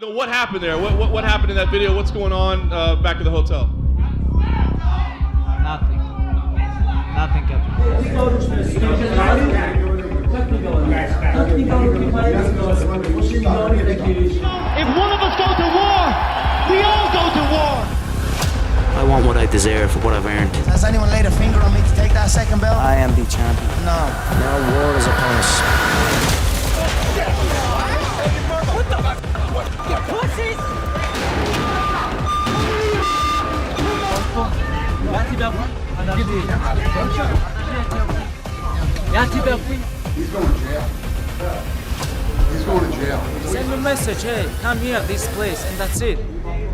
So what happened there? What happened in that video? What's going on back at the hotel? Nothing. Nothing happened. If one of us go to war, we all go to war. I want what I deserve for what I've earned. Has anyone laid a finger on me to take that second belt? I am the champion. No. Now war is upon us. What the fuck? You pussies! He's going to jail. He's going to jail. Send a message, hey, come here, this place, and that's it.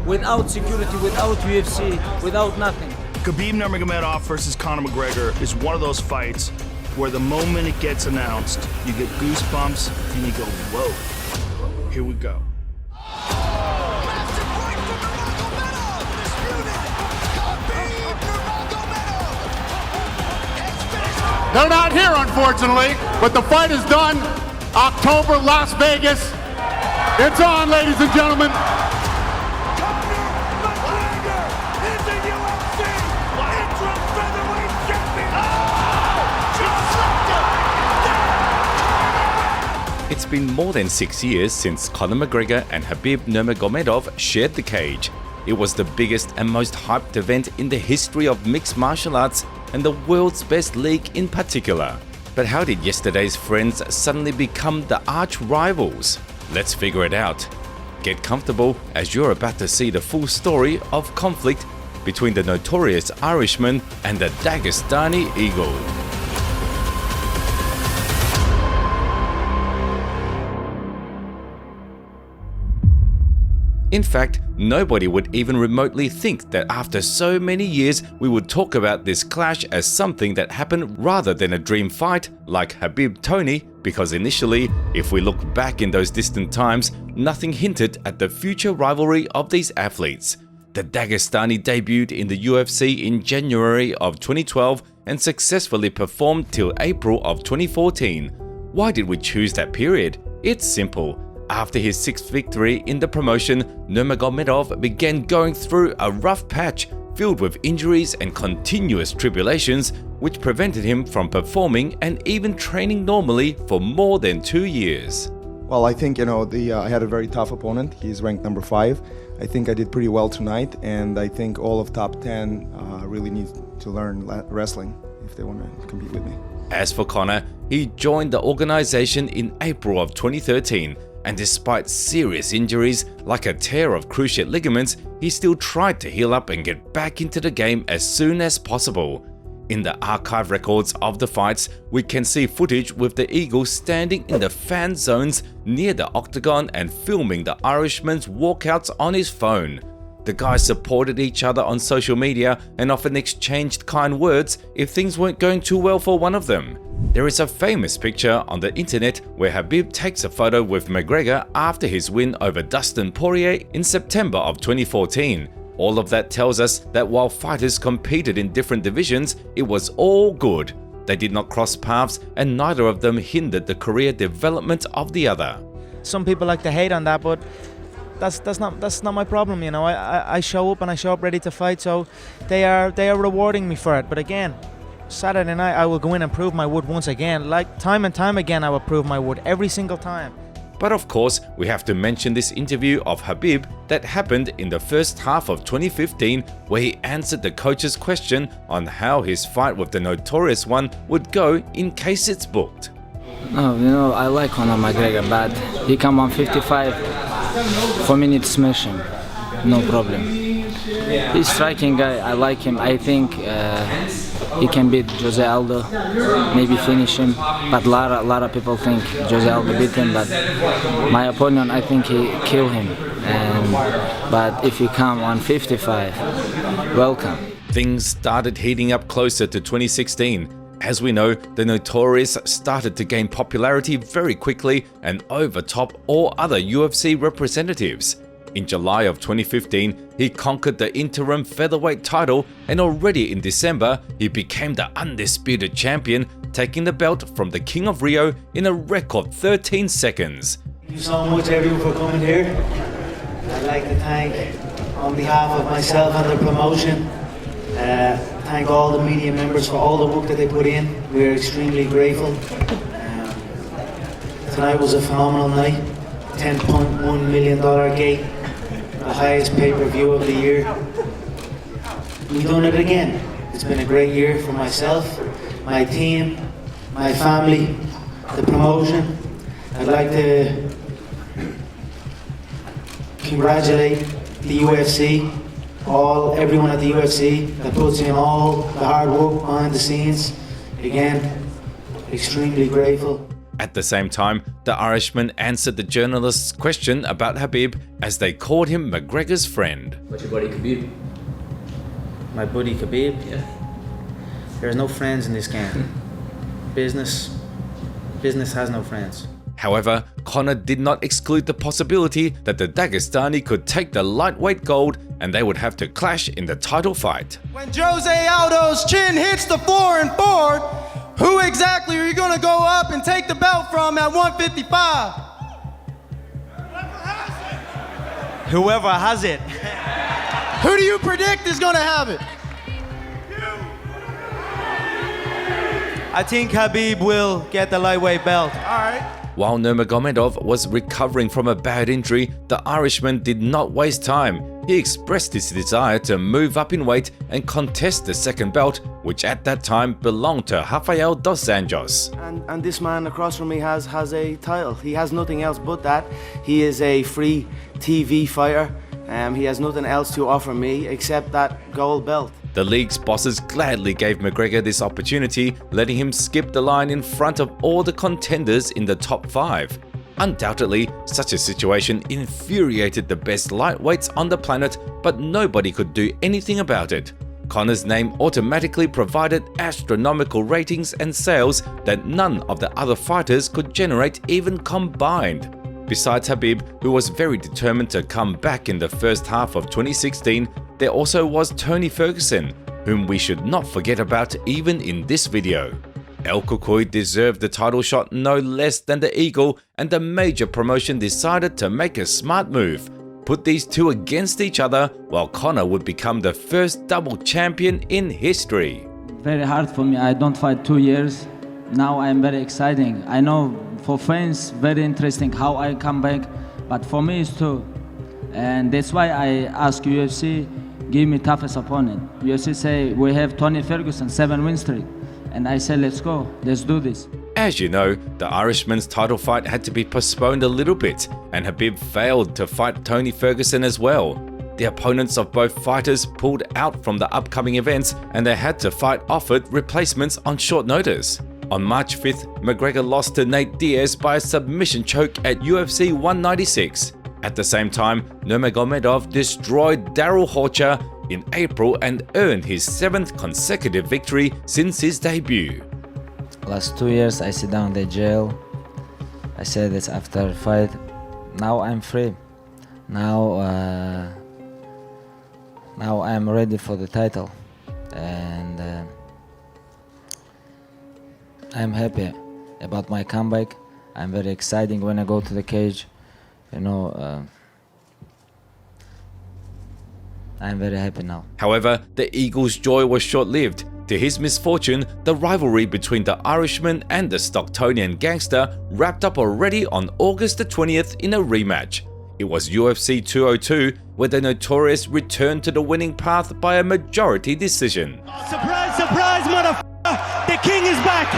Without security, without UFC, without nothing. Khabib Nurmagomedov versus Conor McGregor is one of those fights where the moment it gets announced, you get goosebumps and you go, whoa, here we go. They're not here, unfortunately, but the fight is done. October, Las Vegas. It's on, ladies and gentlemen. Conor McGregor is the UFC interim featherweight champion. Oh, It's been more than 6 years since Conor McGregor and Khabib Nurmagomedov shared the cage. It was the biggest and most hyped event in the history of mixed martial arts and the world's best league in particular. But how did yesterday's friends suddenly become the arch rivals? Let's figure it out. Get comfortable as you're about to see the full story of conflict between the notorious Irishman and the Dagestani Eagle. In fact, nobody would even remotely think that after so many years we would talk about this clash as something that happened rather than a dream fight like Khabib-Tony, because initially, if we look back in those distant times, nothing hinted at the future rivalry of these athletes. The Dagestani debuted in the UFC in January of 2012 and successfully performed till April of 2014. Why did we choose that period? It's simple. After his 6th victory in the promotion, Nurmagomedov began going through a rough patch filled with injuries and continuous tribulations, which prevented him from performing and even training normally for more than 2 years. Well, I think, I had a very tough opponent. He's ranked number 5. I think I did pretty well tonight, and I think all of top 10 really need to learn wrestling if they want to compete with me. As for Conor, he joined the organization in April of 2013. And despite serious injuries like a tear of cruciate ligaments, he still tried to heal up and get back into the game as soon as possible. In the archive records of the fights, we can see footage with the Eagle standing in the fan zones near the octagon and filming the Irishman's walkouts on his phone. The guys supported each other on social media and often exchanged kind words if things weren't going too well for one of them. There is a famous picture on the internet where Khabib takes a photo with McGregor after his win over Dustin Poirier in September of 2014. All of that tells us that while fighters competed in different divisions, it was all good. They did not cross paths and neither of them hindered the career development of the other. Some people like to hate on that, but that's not my problem, I show up and I show up ready to fight, so they are rewarding me for it. But again, Saturday night I will go in and prove my wood once again. Like time and time again I will prove my wood every single time. But of course, we have to mention this interview of Khabib that happened in the first half of 2015 where he answered the coach's question on how his fight with the Notorious One would go in case it's booked. No, I like Conor McGregor, but he come on 55, for me need to smash him, no problem. He's a striking guy, I like him. I think he can beat Jose Aldo, maybe finish him, but a lot of people think Jose Aldo beat him, but my opinion, I think he kill him. But if he come on 55, welcome. Things started heating up closer to 2016. As we know, the Notorious started to gain popularity very quickly and overtop all other UFC representatives. In July of 2015, he conquered the interim featherweight title, and already in December, he became the undisputed champion, taking the belt from the King of Rio in a record 13 seconds. Thank you so much everyone for coming here. I'd like to thank, on behalf of myself and the promotion, thank all the media members for all the work that they put in. We're extremely grateful. Tonight was a phenomenal night. $10.1 million gate, the highest pay-per-view of the year. We've done it again. It's been a great year for myself, my team, my family, the promotion. I'd like to congratulate the UFC, everyone at the UFC that puts in all the hard work behind the scenes. Again, extremely grateful. At the same time, the Irishman answered the journalist's question about Khabib as they called him McGregor's friend. What's your buddy Khabib? My buddy Khabib? Yeah. There's no friends in this game. Business has no friends. However, Conor did not exclude the possibility that the Dagestani could take the lightweight gold and they would have to clash in the title fight. When Jose Aldo's chin hits the floor and forward, who exactly are you going to go up and take the belt from at 155? Whoever has it. Who do you predict is going to have it? I think Khabib will get the lightweight belt. All right. While Nurmagomedov was recovering from a bad injury, the Irishman did not waste time. He expressed his desire to move up in weight and contest the second belt, which at that time belonged to Rafael dos Anjos. And this man across from me has a title. He has nothing else but that. He is a free TV fighter. He has nothing else to offer me except that gold belt. The league's bosses gladly gave McGregor this opportunity, letting him skip the line in front of all the contenders in the top 5. Undoubtedly, such a situation infuriated the best lightweights on the planet, but nobody could do anything about it. Conor's name automatically provided astronomical ratings and sales that none of the other fighters could generate even combined. Besides Khabib, who was very determined to come back in the first half of 2016, there also was Tony Ferguson, whom we should not forget about even in this video. El Cucuy deserved the title shot no less than the Eagle, and the major promotion decided to make a smart move. Put these two against each other, while Conor would become the first double champion in history. Very hard for me. I don't fight 2 years. Now I'm very exciting. I know for fans, very interesting how I come back, but for me it's too. And that's why I ask UFC, give me toughest opponent. UFC say, we have Tony Ferguson, 7-win streak. And I said, let's go, let's do this. As you know, the Irishman's title fight had to be postponed a little bit, and Khabib failed to fight Tony Ferguson as well. The opponents of both fighters pulled out from the upcoming events, and they had to fight offered replacements on short notice. On March 5th, McGregor lost to Nate Diaz by a submission choke at UFC 196. At the same time, Nurmagomedov destroyed Darrell Horcher in April and earned his 7th consecutive victory since his debut. Last 2 years I sit down in the jail. I said this after fight. Now I'm free. Now I'm ready for the title, and I'm happy about my comeback. I'm very exciting when I go to the cage. You know, I'm very happy now. However, the Eagle's joy was short-lived. To his misfortune, the rivalry between the Irishman and the Stocktonian gangster wrapped up already on August the 20th in a rematch. It was UFC 202, where the Notorious returned to the winning path by a majority decision. Oh, surprise, surprise, motherfucker! The king is back!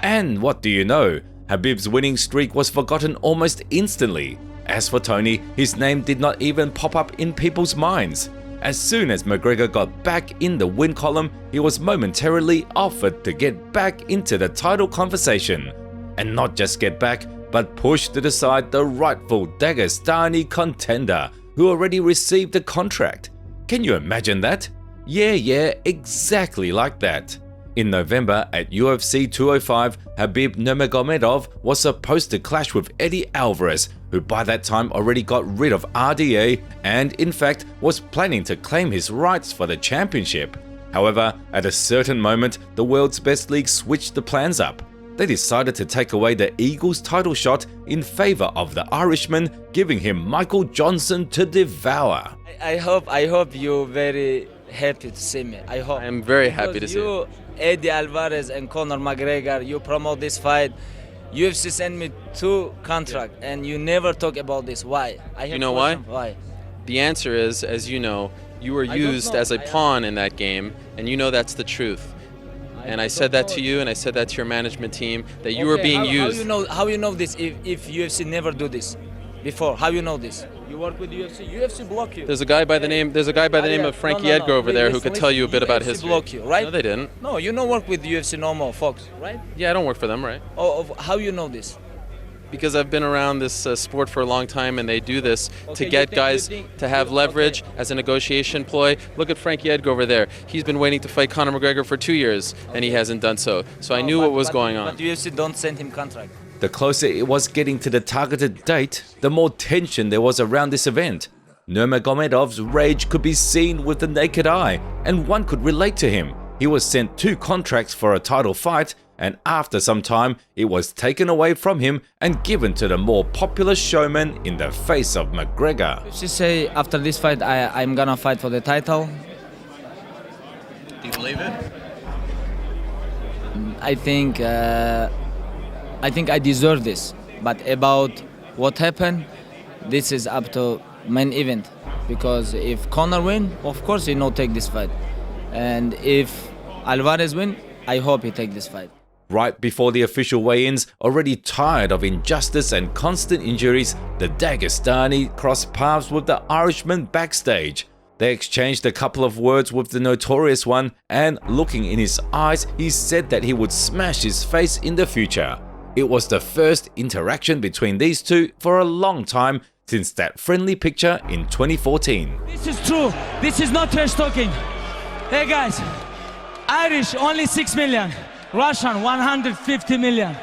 And what do you know? Khabib's winning streak was forgotten almost instantly. As for Tony, his name did not even pop up in people's minds. As soon as McGregor got back in the win column, he was momentarily offered to get back into the title conversation. And not just get back, but push to the side the rightful Dagestani contender, who already received a contract. Can you imagine that? Yeah, exactly like that. In November at UFC 205, Khabib Nurmagomedov was supposed to clash with Eddie Alvarez, who by that time already got rid of RDA and in fact was planning to claim his rights for the championship. However, at a certain moment, the World's Best League switched the plans up. they decided to take away the Eagles title shot in favor of the Irishman, giving him Michael Johnson to devour. I hope you're very happy to see me. I hope. I am very happy to see you. Eddie Alvarez and Conor McGregor, you promote this fight. UFC sent me 2 contracts, and you never talk about this. Why? You know why? Why? The answer is, as you know, you were used as a pawn in that game, and you know that's the truth. And I said that to you, and I said that to your management team, that you were being used. How you know this if UFC never do this before? How you know this? You work with UFC. UFC block you. There's a guy by the name of Frankie Edgar over there who could tell you a bit about history. Block you, right? No, they didn't. No, you don't work with UFC no more, Fox, right? Yeah, I don't work for them, right? How you know this? Because I've been around this sport for a long time, and they do this to get guys to have leverage as a negotiation ploy. Look at Frankie Edgar over there. He's been waiting to fight Conor McGregor for 2 years, and he hasn't done so. So I knew what was going on. But UFC don't send him contract. The closer it was getting to the targeted date, the more tension there was around this event. Nurmagomedov's rage could be seen with the naked eye, and one could relate to him. He was sent 2 contracts for a title fight, and after some time, it was taken away from him and given to the more popular showman in the face of McGregor. She say after this fight, I'm gonna fight for the title. Do you believe it? I think I deserve this. But about what happened, this is up to main event. Because if Conor win, of course he no take this fight. And if Alvarez win, I hope he take this fight. Right before the official weigh-ins, already tired of injustice and constant injuries, the Dagestani crossed paths with the Irishman backstage. They exchanged a couple of words with the Notorious One, and looking in his eyes, he said that he would smash his face in the future. It was the first interaction between these two for a long time since that friendly picture in 2014. This is true. This is not trash talking. Hey guys, Irish only 6 million. Russian 150 million.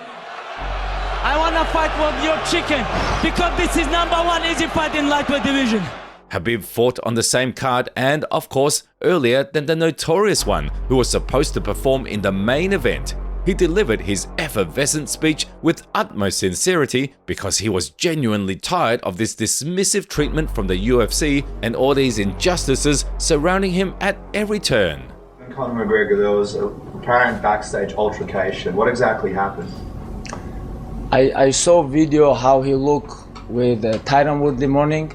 I wanna fight with your chicken because this is #1 easy fight in lightweight division. Khabib fought on the same card and, of course, earlier than the Notorious One, who was supposed to perform in the main event. He delivered his effervescent speech with utmost sincerity because he was genuinely tired of this dismissive treatment from the UFC and all these injustices surrounding him at every turn. Conor McGregor, there was a apparent backstage altercation. What exactly happened? I saw video how he looked with Tyron Woodley morning,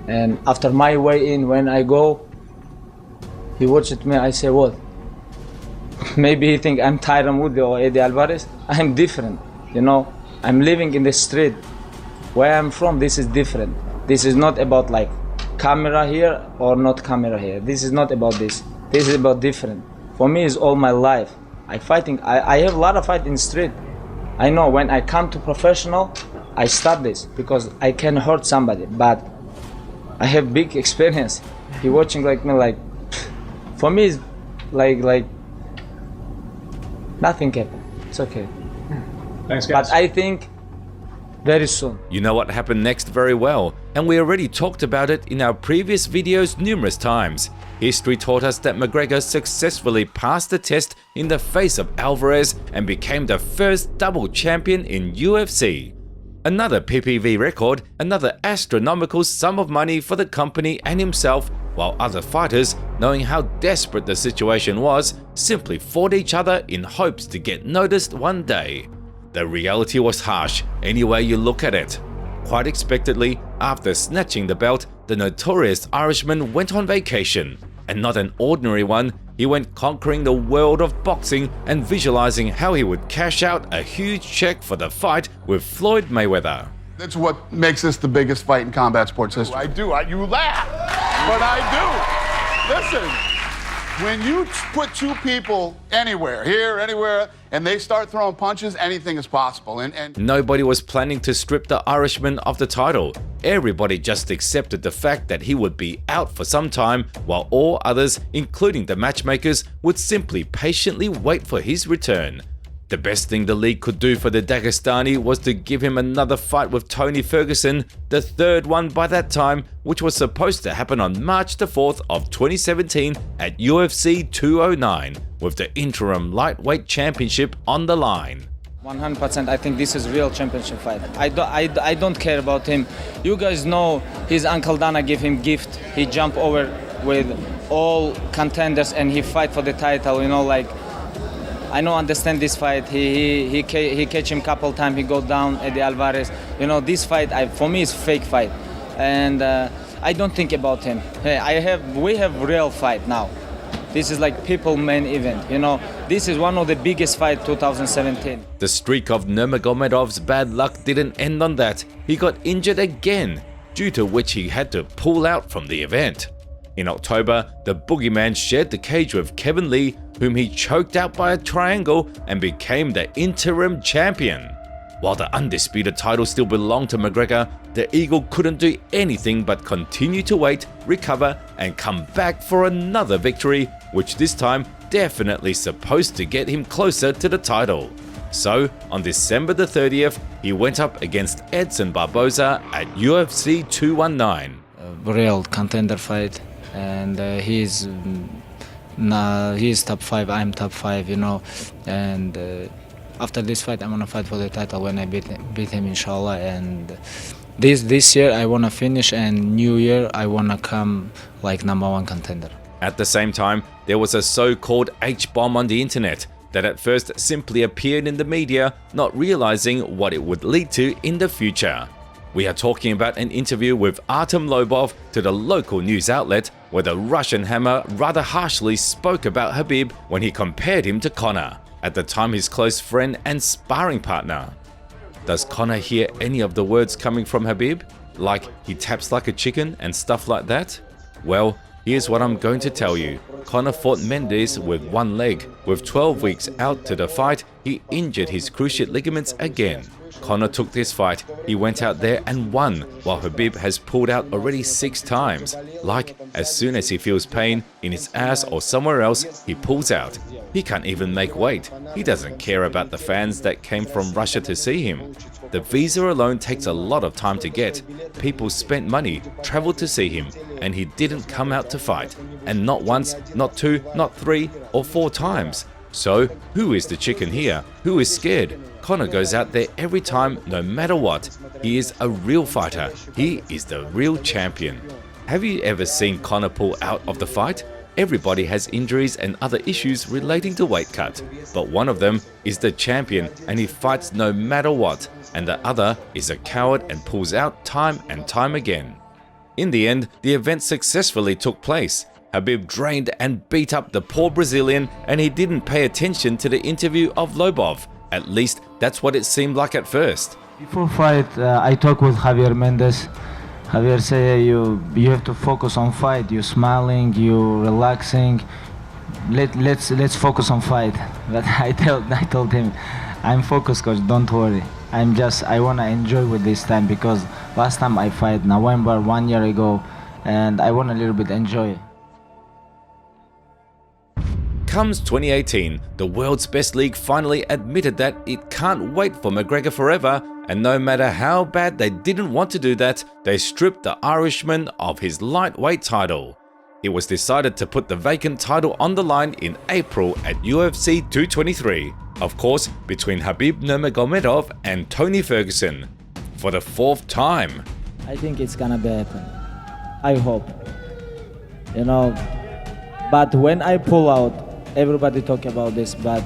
and after my way in, when I go, he watched me. I say, what? Maybe he think I'm Tyron Woodley or Eddie Alvarez. I'm different, you know. I'm living in the street. Where I'm from, this is different. This is not about like camera here or not camera here. This is not about this. This is about different. For me, it's all my life. I have a lot of fight in the street. I know when I come to professional, I stop this because I can hurt somebody. But I have big experience. He watching like me, like for me, it's like nothing happened. It's okay. Thanks, guys. But I think very soon. You know what happened next very well, and we already talked about it in our previous videos numerous times. History taught us that McGregor successfully passed the test in the face of Alvarez and became the first double champion in UFC. Another PPV record, another astronomical sum of money for the company and himself, while other fighters, knowing how desperate the situation was, simply fought each other in hopes to get noticed one day. The reality was harsh any way you look at it. Quite expectedly, after snatching the belt, the notorious Irishman went on vacation. And not an ordinary one, he went conquering the world of boxing and visualizing how he would cash out a huge check for the fight with Floyd Mayweather. That's what makes this the biggest fight in combat sports history. You laugh, but I do. Listen, when you put 2 people anywhere, here, anywhere, and they start throwing punches, anything is possible. And nobody was planning to strip the Irishman of the title. Everybody just accepted the fact that he would be out for some time, while all others, including the matchmakers, would simply patiently wait for his return. The best thing the league could do for the Dagestani was to give him another fight with Tony Ferguson, the third one by that time, which was supposed to happen on March the 4th of 2017 at UFC 209, with the interim lightweight championship on the line. 100%. I think this is real championship fight. I don't care about him. You guys know his uncle Dana gave him gift. He jumped over with all contenders and he fight for the title. You know, like I don't understand this fight. He catch him couple times. He go down Eddie Alvarez. You know, this fight for me is fake fight, and I don't think about him. Hey, we have real fight now. This is like people main event, you know. This is one of the biggest fight 2017. The streak of Nurmagomedov's bad luck didn't end on that. He got injured again, due to which he had to pull out from the event. In October, the boogeyman shared the cage with Kevin Lee, whom he choked out by a triangle and became the interim champion. While the undisputed title still belonged to McGregor, the Eagle couldn't do anything but continue to wait, recover, and come back for another victory, which this time definitely supposed to get him closer to the title. So, on December the 30th, he went up against Edson Barboza at UFC 219. Real contender fight, and he's top 5, I'm top 5, you know, and after this fight I want to fight for the title when I beat him inshallah, and this year I want to finish, and new year I want to come like #1 contender. At the same time, there was a so-called H-bomb on the internet that at first simply appeared in the media, not realizing what it would lead to in the future. We are talking about an interview with Artem Lobov to the local news outlet, where the Russian hammer rather harshly spoke about Khabib when he compared him to Conor, at the time his close friend and sparring partner. Does Conor hear any of the words coming from Khabib? Like he taps like a chicken and stuff like that? Well, here's what I'm going to tell you. Conor fought Mendes with one leg. With 12 weeks out to the fight, he injured his cruciate ligaments again. Conor took this fight, he went out there and won, while Khabib has pulled out already 6 times. Like, as soon as he feels pain in his ass or somewhere else, he pulls out. He can't even make weight. He doesn't care about the fans that came from Russia to see him. The visa alone takes a lot of time to get. People spent money, traveled to see him, and he didn't come out to fight. And not once, not 2, not 3 or 4 times. So, who is the chicken here? Who is scared? Conor goes out there every time, no matter what. He is a real fighter. He is the real champion. Have you ever seen Conor pull out of the fight? Everybody has injuries and other issues relating to weight cut, but one of them is the champion, and he fights no matter what, and the other is a coward and pulls out time and time again. In the end, the event successfully took place. Khabib drained and beat up the poor Brazilian, and he didn't pay attention to the interview of Lobov. At least that's what it seemed like at first. Before fight, I talked with Javier Mendes. Javier say you have to focus on fight. You smiling, you relaxing. Let's focus on fight. But I told him, I'm focused, coach. Don't worry. I wanna enjoy with this time, because last time I fight November 1 year ago, and I want a little bit enjoy. Comes 2018, the world's best league finally admitted that it can't wait for McGregor forever, and no matter how bad they didn't want to do that, they stripped the Irishman of his lightweight title. It was decided to put the vacant title on the line in April at UFC 223, of course between Khabib Nurmagomedov and Tony Ferguson, for the 4th time. I think it's gonna be happen. I hope. You know, but when I pull out, everybody talk about this, but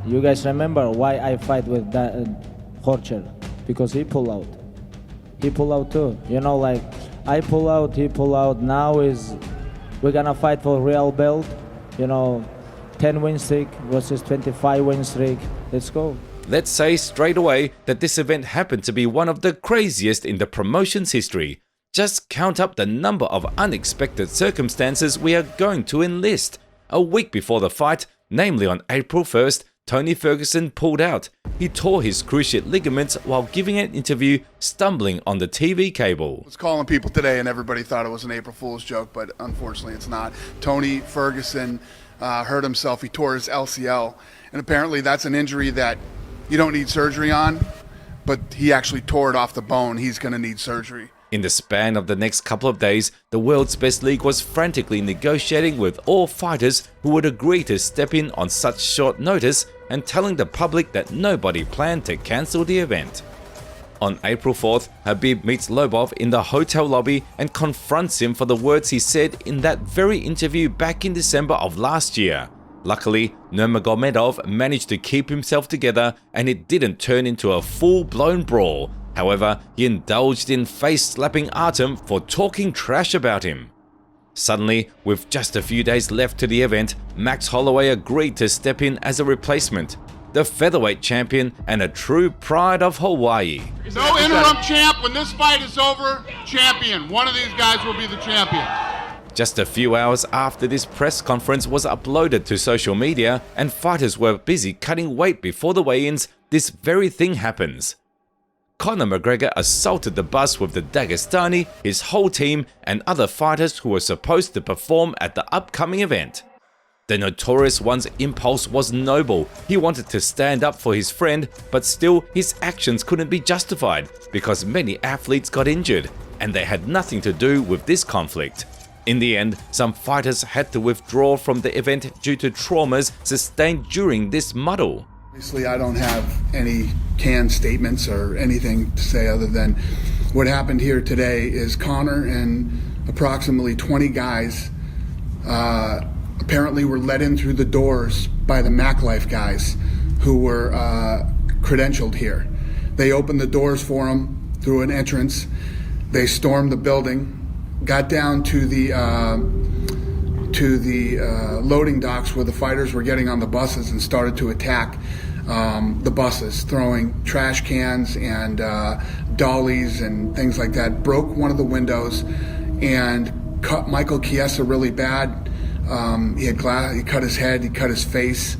you guys remember why I fight with Horcher? Because he pull out. He pull out too. You know, like I pull out, he pull out. Now we're gonna fight for real belt. You know, 10 win streak versus 25 win streak. Let's go. Let's say straight away that this event happened to be one of the craziest in the promotion's history. Just count up the number of unexpected circumstances we are going to enlist. A week before the fight, namely on April 1st, Tony Ferguson pulled out. He tore his cruciate ligaments while giving an interview, stumbling on the TV cable. I was calling people today and everybody thought it was an April Fool's joke, but unfortunately it's not. Tony Ferguson hurt himself. He tore his LCL, and apparently that's an injury that you don't need surgery on, but he actually tore it off the bone. He's going to need surgery. In the span of the next couple of days, the world's best league was frantically negotiating with all fighters who would agree to step in on such short notice and telling the public that nobody planned to cancel the event. On April 4th, Khabib meets Lobov in the hotel lobby and confronts him for the words he said in that very interview back in December of last year. Luckily, Nurmagomedov managed to keep himself together and it didn't turn into a full-blown brawl. However, he indulged in face-slapping Artem for talking trash about him. Suddenly, with just a few days left to the event, Max Holloway agreed to step in as a replacement. The featherweight champion and a true pride of Hawaii. No interim champ. When this fight is over, champion. One of these guys will be the champion. Just a few hours after this press conference was uploaded to social media and fighters were busy cutting weight before the weigh-ins, this very thing happens. Conor McGregor assaulted the bus with the Dagestani, his whole team, and other fighters who were supposed to perform at the upcoming event. The Notorious One's impulse was noble. He wanted to stand up for his friend, but still his actions couldn't be justified because many athletes got injured and they had nothing to do with this conflict. In the end, some fighters had to withdraw from the event due to traumas sustained during this muddle. Obviously, I don't have any canned statements or anything to say other than what happened here today is Conor and approximately 20 guys apparently were let in through the doors by the MacLife guys who were credentialed here. They opened the doors for them through an entrance. They stormed the building, got down to the loading docks where the fighters were getting on the buses and started to attack the buses, throwing trash cans and dollies and things like that. Broke one of the windows and cut Michael Chiesa really bad. He had glass, he cut his head, he cut his face.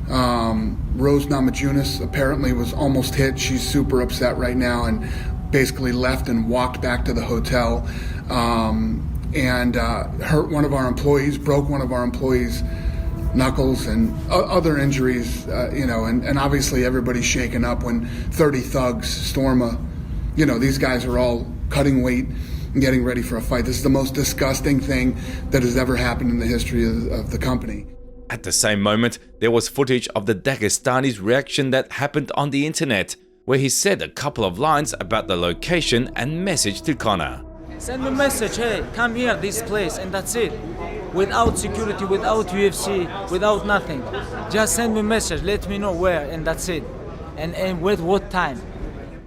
Rose Namajunas apparently was almost hit. She's super upset right now and basically left and walked back to the hotel. And hurt one of our employees, broke one of our employees' knuckles and other injuries, and obviously everybody's shaken up when 30 thugs storm these guys are all cutting weight and getting ready for a fight. This is the most disgusting thing that has ever happened in the history of the company. At the same moment, there was footage of the Dagestani's reaction that happened on the internet, where he said a couple of lines about the location and message to Conor. Send me a message, hey, come here, this place, and that's it. Without security, without UFC, without nothing. Just send me a message, let me know where, and that's it. And with what time.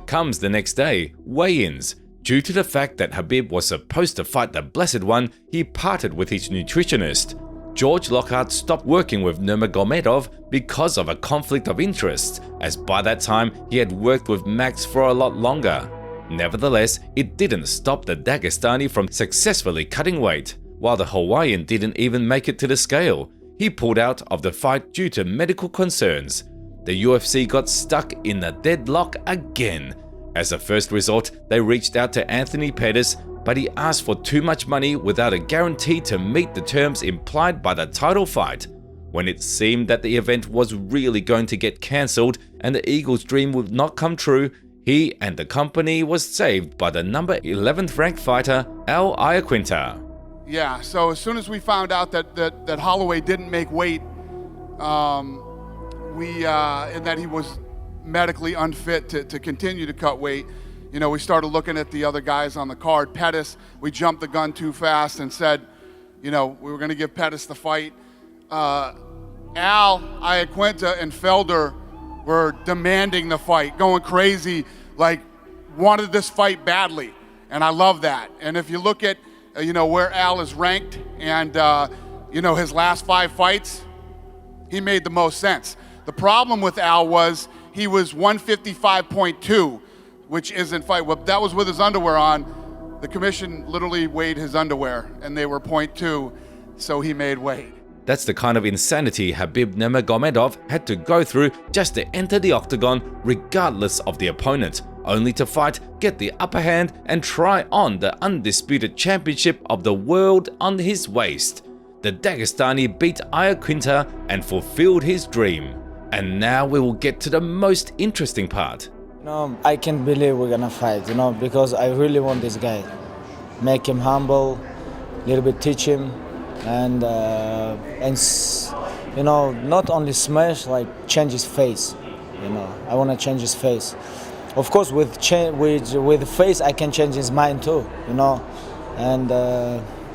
Comes the next day, weigh-ins. Due to the fact that Khabib was supposed to fight the Blessed One, he parted with his nutritionist. George Lockhart stopped working with Nurmagomedov because of a conflict of interest, as by that time he had worked with Max for a lot longer. Nevertheless, it didn't stop the Dagestani from successfully cutting weight, while the Hawaiian didn't even make it to the scale. He pulled out of the fight due to medical concerns. The UFC got stuck in a deadlock again. As a first resort, they reached out to Anthony Pettis, but he asked for too much money without a guarantee to meet the terms implied by the title fight. When it seemed that the event was really going to get cancelled and the Eagles' dream would not come true, he and the company was saved by the number 11th ranked fighter, Al Iaquinta. Yeah, so as soon as we found out that Holloway didn't make weight, and that he was medically unfit to continue to cut weight, we started looking at the other guys on the card. Pettis, we jumped the gun too fast and said, we were going to give Pettis the fight. Al Iaquinta and Felder were demanding the fight, going crazy, like wanted this fight badly, and I love that. And if you look at where Al is ranked and his last 5 fights, he made the most sense. The problem with Al was he was 155.2, which isn't fight. Well, that was with his underwear on. The commission literally weighed his underwear and they were 0.2, so he made weight. That's the kind of insanity Khabib Nurmagomedov had to go through just to enter the octagon regardless of the opponent, only to fight, get the upper hand and try on the undisputed championship of the world on his waist. The Dagestani beat Iaquinta and fulfilled his dream. And now we will get to the most interesting part. I can't believe we're gonna fight, because I really want this guy. Make him humble, a little bit teach him, and you know, not only smash, like change his face. You know, I want to change his face. Of course, with face, I can change his mind too. You know, and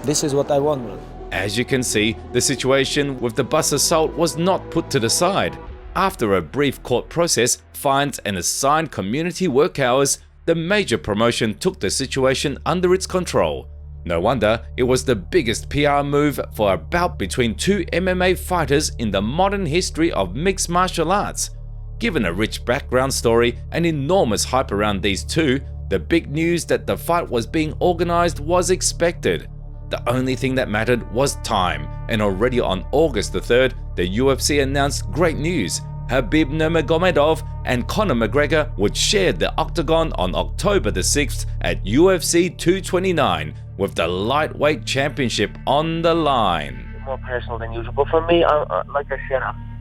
this is what I want. As you can see, the situation with the bus assault was not put to the side. After a brief court process, fines and assigned community work hours, the major promotion took the situation under its control. No wonder it was the biggest PR move for a bout between two MMA fighters in the modern history of mixed martial arts. Given a rich background story and enormous hype around these two, the big news that the fight was being organized was expected. The only thing that mattered was time, and already on August the 3rd, the UFC announced great news. Khabib Nurmagomedov and Conor McGregor would share the octagon on October the 6th at UFC 229 with the lightweight championship on the line. More personal than usual, but for me, like I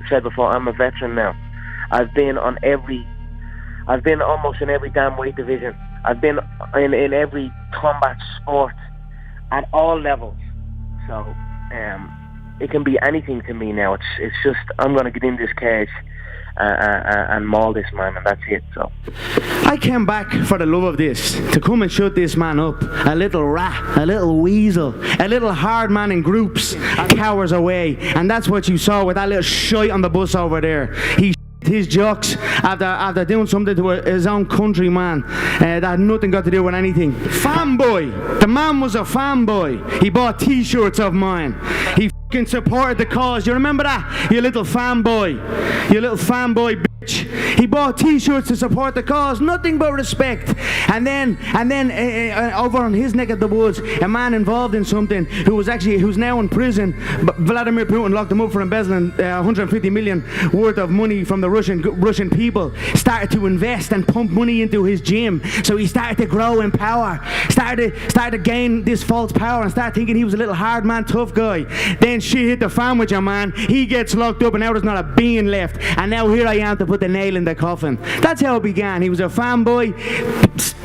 said before, I'm a veteran now. I've been almost in every damn weight division. I've been in every combat sport at all levels. So it can be anything to me now. It's just I'm going to get in this cage and maul this man, and that's it. So I came back for the love of this, to come and shut this man up. A little rat, a little weasel, a little hard man in groups, cowers away, and that's what you saw with that little shite on the bus over there. He his jocks after doing something to his own countryman that had nothing got to do with anything. Fanboy. The man was a fanboy. He bought t-shirts of mine. He fucking supported the cause. You remember that? You little fanboy. You little fanboy bitch. He bought t-shirts to support the cause. Nothing but respect. And then over on his neck of the woods, a man involved in something who's now in prison. But Vladimir Putin locked him up for embezzling 150 million worth of money from the Russian people. Started to invest and pump money into his gym. So he started to grow in power. Started to gain this false power and started thinking he was a little hard man, tough guy. Then shit hit the fan with your man. He gets locked up and now there's not a bean left. And now here I am to put the nail in the coffin. That's how it began. He was a fanboy,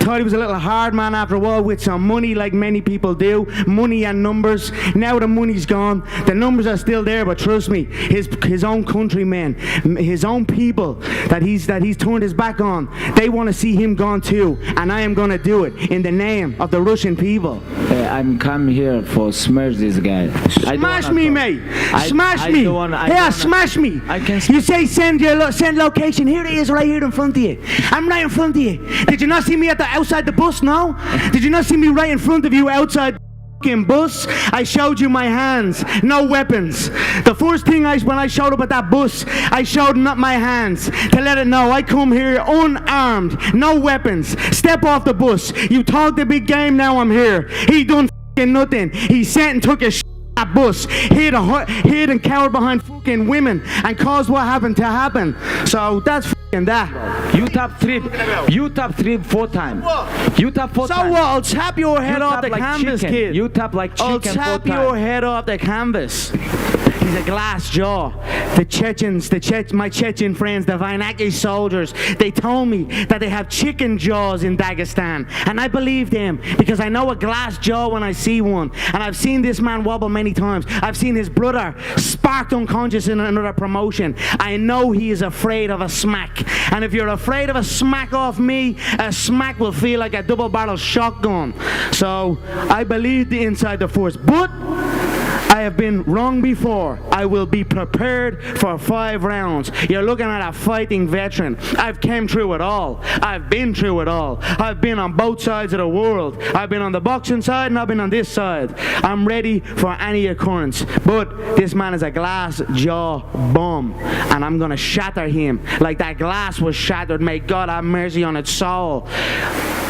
thought he was a little hard man after a while with some money, like many people do. Money and numbers. Now the money's gone. The numbers are still there, but trust me, his own countrymen, his own people that he's turned his back on, they want to see him gone too, and I am going to do it in the name of the Russian people. I'm come here for smash this guy. Smash me, mate. Smash me. Smash me. You say send location. Here it is, right here in front of you. I'm right in front of you. Did you not see me outside the bus? No. Did you not see me right in front of you outside the bus? I showed you my hands, no weapons. The first thing when I showed up at that bus, I showed not my hands to let it know I come here unarmed, no weapons. Step off the bus. You talk the big game, now I'm here. He done nothing. He sent and took a that bus, hid and cowered behind fucking women and caused what happened to happen. So that's fucking that. You top three 4 times. You top 4 times. So what? I'll tap your head off the canvas, kid. You tap like chicken. I'll tap your head off the canvas. He's a glass jaw. The Chechens, my Chechen friends, the Vainaki soldiers, they told me that they have chicken jaws in Dagestan. And I believe them because I know a glass jaw when I see one. And I've seen this man wobble many times. I've seen his brother sparked unconscious in another promotion. I know he is afraid of a smack. And if you're afraid of a smack off me, a smack will feel like a double-barrel shotgun. So I believe the inside the force. But I have been wrong before. I will be prepared for 5 rounds. You're looking at a fighting veteran. I've came through it all. I've been through it all. I've been on both sides of the world. I've been on the boxing side and I've been on this side. I'm ready for any occurrence. But this man is a glass jaw bum, and I'm gonna shatter him like that glass was shattered. May God have mercy on its soul.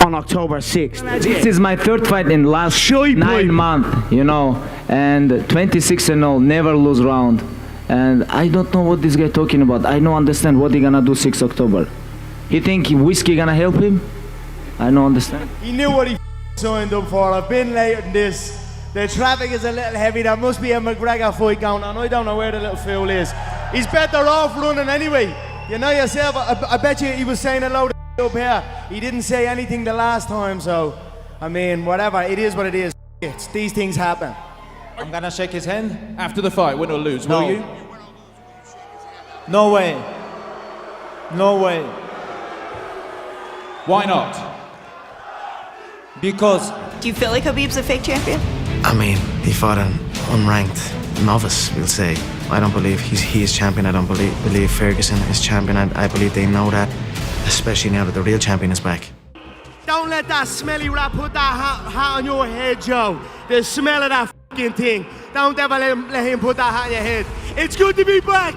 On October 6th. This is my 3rd fight in last 9 months, you know, and 26-0, never lose round. And I don't know what this guy talking about. I don't understand what he gonna do 6 October. He think whiskey gonna help him? I don't understand. He knew what he signed up for. I've been late in this. The traffic is a little heavy. There must be a McGregor fight going on. I don't know where the little fool is. He's better off running anyway. You know yourself, I bet you he was saying hello to up here. He didn't say anything the last time, so I mean, whatever. It is what it is. These things happen. I'm gonna shake his hand after the fight, win or lose. No. Will you? No way. No way. Why not? Because. Do you feel like Khabib's a fake champion? I mean, he fought an unranked novice, we'll say. I don't believe he is champion. I don't believe Ferguson is champion. I believe they know that, especially now that the real champion is back. Don't let that smelly rat put that hat on your head, Joe. The smell of that fucking thing. Don't ever let him put that hat on your head. It's good to be back.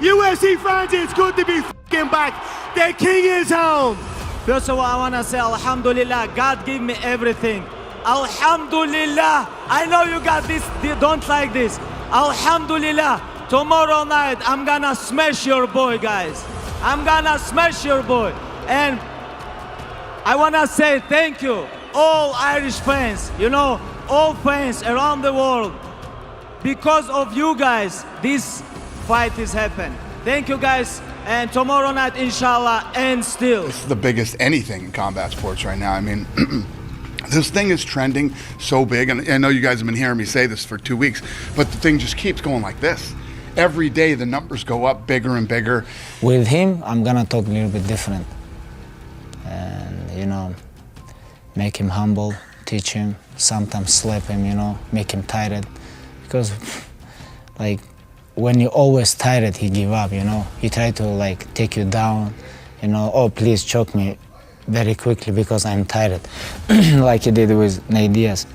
UFC fans, it's good to be fucking back. The king is home. First of all, I want to say Alhamdulillah. God give me everything. Alhamdulillah. I know you got this, don't like this. Alhamdulillah. Tomorrow night, I'm gonna smash your boy, guys. I'm gonna smash your boy. And I wanna say thank you, all Irish fans, you know, all fans around the world. Because of you guys, this fight is happening. Thank you guys, and tomorrow night, inshallah, and still. This is the biggest anything in combat sports right now. I mean, this thing is trending so big, and I know you guys have been hearing me say this for 2 weeks, but the thing just keeps going like this. Every day the numbers go up bigger and bigger. With him, I'm gonna talk a little bit different. And, you know, make him humble, teach him, sometimes slap him, you know, make him tired. Because, like, when you're always tired, he give up, you know. He try to, like, take you down, you know, oh, please choke me very quickly because I'm tired, like he did with Nate Diaz.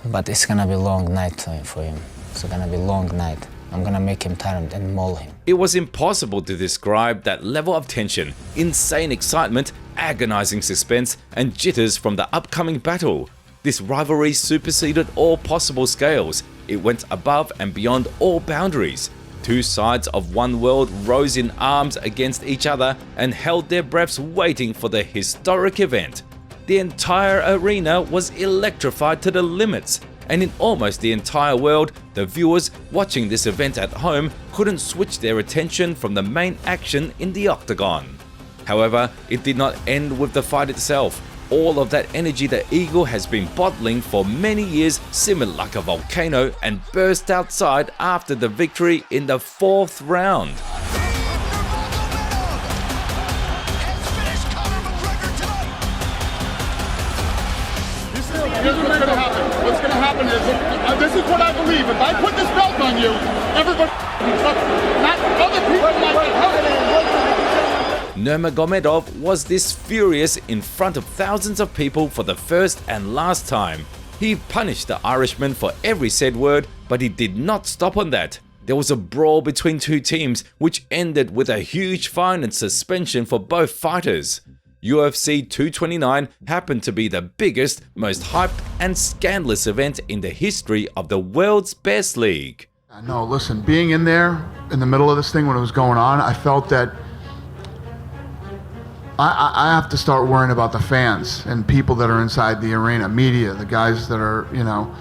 But it's gonna be a long night for him. It's gonna be a long night. I'm gonna make him tired and maul him. It was impossible to describe that level of tension, insane excitement, agonizing suspense, and jitters from the upcoming battle. This rivalry superseded all possible scales. It went above and beyond all boundaries. Two sides of one world rose in arms against each other and held their breaths waiting for the historic event. The entire arena was electrified to the limits, and in almost the entire world, the viewers watching this event at home couldn't switch their attention from the main action in the octagon. However, it did not end with the fight itself. All of that energy the Eagle has been bottling for many years simmered like a volcano and burst outside after the victory in the 4th round. Here's what's going to happen. What's going to happen is, this is what I believe. If I put this belt on you, everybody, not other people like Nurmagomedov was this furious in front of thousands of people for the first and last time. He punished the Irishman for every said word, but he did not stop on that. There was a brawl between two teams which ended with a huge fine and suspension for both fighters. UFC 229 happened to be the biggest, most hyped and scandalous event in the history of the world's best league. No, listen, being in there in the middle of this thing when it was going on, I felt that I have to start worrying about the fans and people that are inside the arena, media, the guys that are, you know,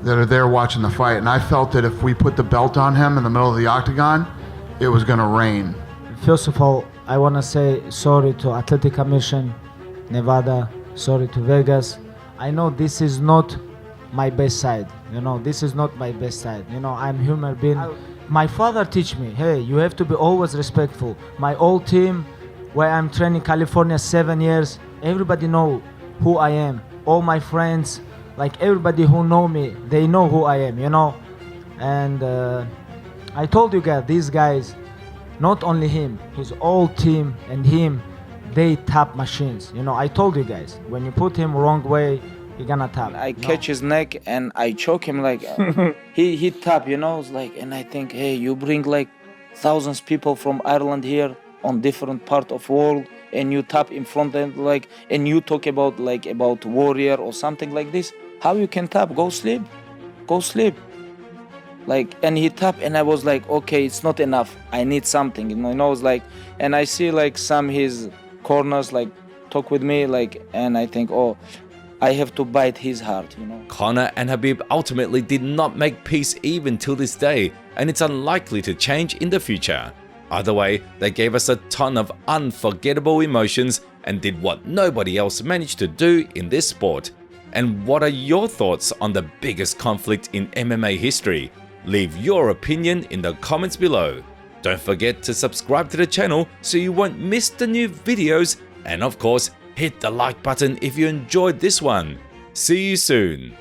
that are there watching the fight. And I felt that if we put the belt on him in the middle of the octagon, it was going to rain. First of all, I want to say sorry to Athletic Commission, Nevada, sorry to Vegas. I know this is not my best side, you know, this is not my best side. You know, I'm human being. My father teach me, hey, you have to be always respectful. My old team, where I'm training California 7 years, everybody know who I am. All my friends, like everybody who know me, they know who I am, you know. And I told you guys, these guys, not only him, his whole team and him, they tap machines. You know, I told you guys, when you put him wrong way, you're gonna tap. I catch his neck and I choke him like, he tap, you know, it's like, and I think, hey, you bring like thousands people from Ireland here on different part of world, and you tap in front of them, like, and you talk about like about warrior or something like this. How you can tap? Go sleep, go sleep. Like, and he tap, and I was like, okay, it's not enough. I need something, you know. It's like, and I see like some his corners like talk with me, like, and I think, oh, I have to bite his heart, you know. Conor and Khabib ultimately did not make peace even till this day, and it's unlikely to change in the future. Either way, they gave us a ton of unforgettable emotions and did what nobody else managed to do in this sport. And what are your thoughts on the biggest conflict in MMA history? Leave your opinion in the comments below. Don't forget to subscribe to the channel so you won't miss the new videos, and of course, hit the like button if you enjoyed this one. See you soon.